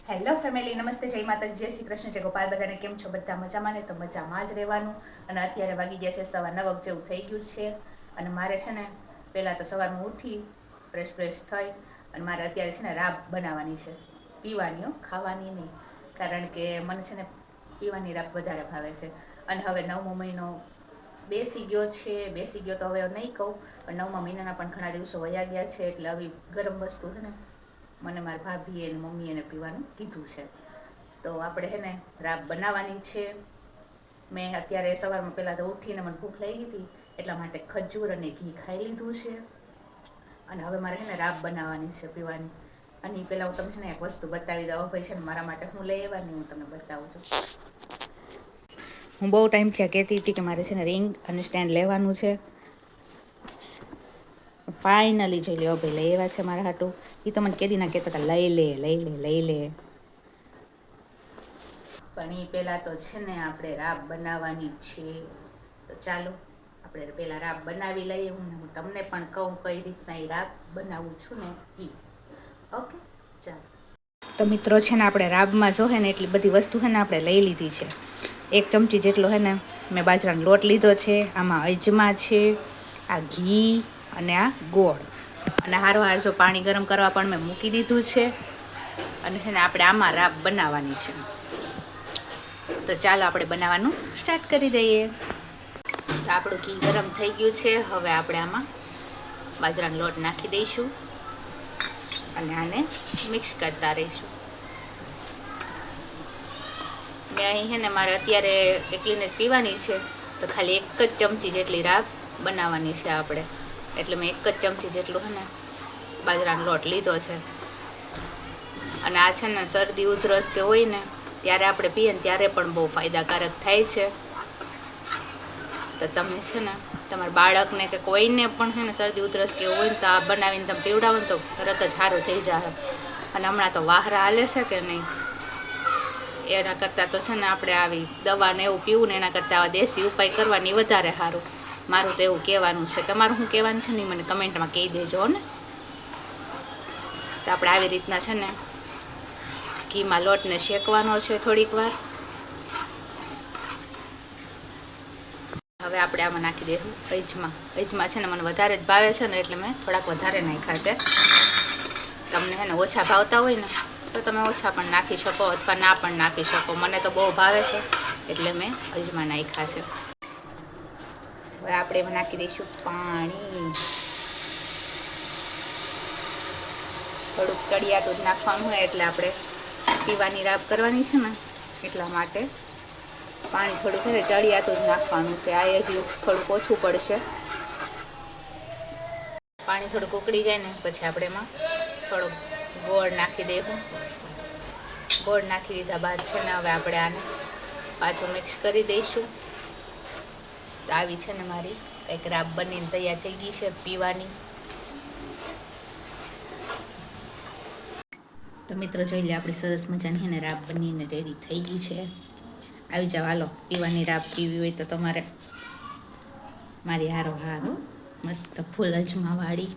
Hello family, નમસ્તે, જય માતાજી, જય શ્રી કૃષ્ણ, જય ગોપાલ. બધાને કેમ છો? બધા મજામાં ને? તો મજામાં જ રહેવાનું. અને અત્યારે વાગી ગયા છે 9:15 જેવું થઈ ગયું છે. અને મારે છે ને પહેલાં તો સવારમાં ઉઠી ફ્રેશ થઈ અને મારે અત્યારે છે ને રાબ બનાવવાની છે, પીવાની, ખાવાની નહીં. કારણ કે મને છે ને પીવાની રાબ વધારે ભાવે છે. અને હવે 9મો મહિનો બેસી ગયો તો હવે નહીં કહું, પણ 9મા મહિનાના પણ ઘણા દિવસો વયા ગયા છે. એટલે આવી ગરમ વસ્તુ છે ને મને મારા ભાભી અને મમ્મી એને પીવાનું કીધું છે. તો આપણે છે ને રાબ બનાવવાની છે. મેં અત્યારે સવારમાં પહેલાં તો ઉઠીને મને ભૂખ લાગી હતી, એટલા માટે ખજૂર અને ઘી ખાઈ લીધું છે. અને હવે મારે છે ને રાબ બનાવવાની છે, પીવાની. અને પહેલાં હું તમને છે ને એક વસ્તુ બતાવી દઉં. ભાઈ છે ને મારા માટે હું લઈ આવવાની, હું તમને બતાવું છું. હું બહુ ટાઈમથી કહેતી હતી કે મારે છે ને રિંગ અને સ્ટેન્ડ લેવાનું છે. ફાઇનલી જોઈ લો ભાઈ, લઈ આવ્યા છે મારા હાટું. એ તો મને કેદી ના કહેતા હતા લઈ લે. પણ એ પહેલાં તો છે ને આપણે રાબ બનાવવાની છે. તો ચાલો આપણે પહેલાં રાબ બનાવી લઈએ. હું તમને પણ કહું કઈ રીતના એ રાબ બનાવું છું ને એ. ઓકે, ચાલો. તો મિત્રો છે ને આપણે રાબમાં જો હે ને એટલી બધી વસ્તુ છે ને આપણે લઈ લીધી છે. 1 ચમચી જેટલો છે ને મેં બાજરાનો લોટ લીધો છે. આમાં અજમા છે, આ ઘી અને આ ગોળ. અને હારો જો પાણી ગરમ કરવા પણ મેં મૂકી દીધું છે. અને છે ને આપણે આમાં રાબ બનાવવાની છે. તો ચાલો આપણે બનાવવાનું સ્ટાર્ટ કરી દઈએ. તો આપણું ઘી ગરમ થઈ ગયું છે. હવે આપણે આમાં બાજરાનો લોટ નાખી દઈશું અને આને મિક્સ કરતા રહીશું. મેં અહીં છે ને મારે અત્યારે એકલીને જ પીવાની છે, તો ખાલી 1 જ ચમચી જેટલી રાબ બનાવવાની છે આપણે. એટલે મેં 1 જ ચમચી જેટલું છે ને બાજરાનો લોટ લીધો છે. અને આ છે ને શરદી ઉધરસ કે હોય ને ત્યારે આપણે પીએ ને ત્યારે પણ બહુ ફાયદાકારક થાય છે. તો તમે છે ને તમારા બાળકને કે કોઈને પણ છે ને શરદી ઉધરસ કે હોય ને તો આ બનાવીને તમે પીવડાવો ને તો તરત જ સારું થઈ જાય. અને હમણાં તો વાહરા હાલે છે કે નહીં, એના કરતાં તો છે ને આપણે આવી દવાને એવું પીવું ને એના કરતાં આવા દેશી ઉપાય કરવાની વધારે સારું. મારું તો એવું કહેવાનું છે. તમારું શું કહેવાનું છે ને મને કમેન્ટમાં કહી દેજો ને. તો આપણે આવી રીતના છે ને ઘીમાં લોટને શેકવાનો છે થોડીક વાર. હવે આપણે આમાં નાખી દઈશું અજમા છે ને મને વધારે જ ભાવે છે ને એટલે મેં થોડાક વધારે નાખ્યા છે. તમને છે ને ઓછા ભાવતા હોય ને તો તમે ઓછા પણ નાખી શકો અથવા ના પણ નાખી શકો. મને તો બહુ ભાવે છે એટલે મેં અજમા નાખ્યા છે. હવે આપણે એમાં નાખી દઈશું પાણી. થોડુંક ચડિયાતું જ નાખવાનું હોય, એટલે આપણે પીવાની રાબ કરવાની છે ને એટલા માટે પાણી થોડુંક છે ચડિયાતું જ નાખવાનું છે. આ હજી થોડુંક ઓછું પડશે. પાણી થોડુંક ઉકળી જાય ને પછી આપણે એમાં થોડોક ગોળ નાખી દઈશું. ગોળ નાખી દીધા બાદ છે ને હવે આપણે આને પાછું મિક્સ કરી દઈશું. તો આવી છે ને મારી કંઈક રાબ બનીને તૈયાર થઈ ગઈ છે પીવાની. તો મિત્રો જોઈ લે, આપણી સરસ મજાની છે ને રાબ બનીને રેડી થઈ ગઈ છે. આવી જાઓ, હાલો પીવાની રાબ પીવી હોય તો તમારે મારી હારો મસ્ત ફૂલ અજમાવાળી.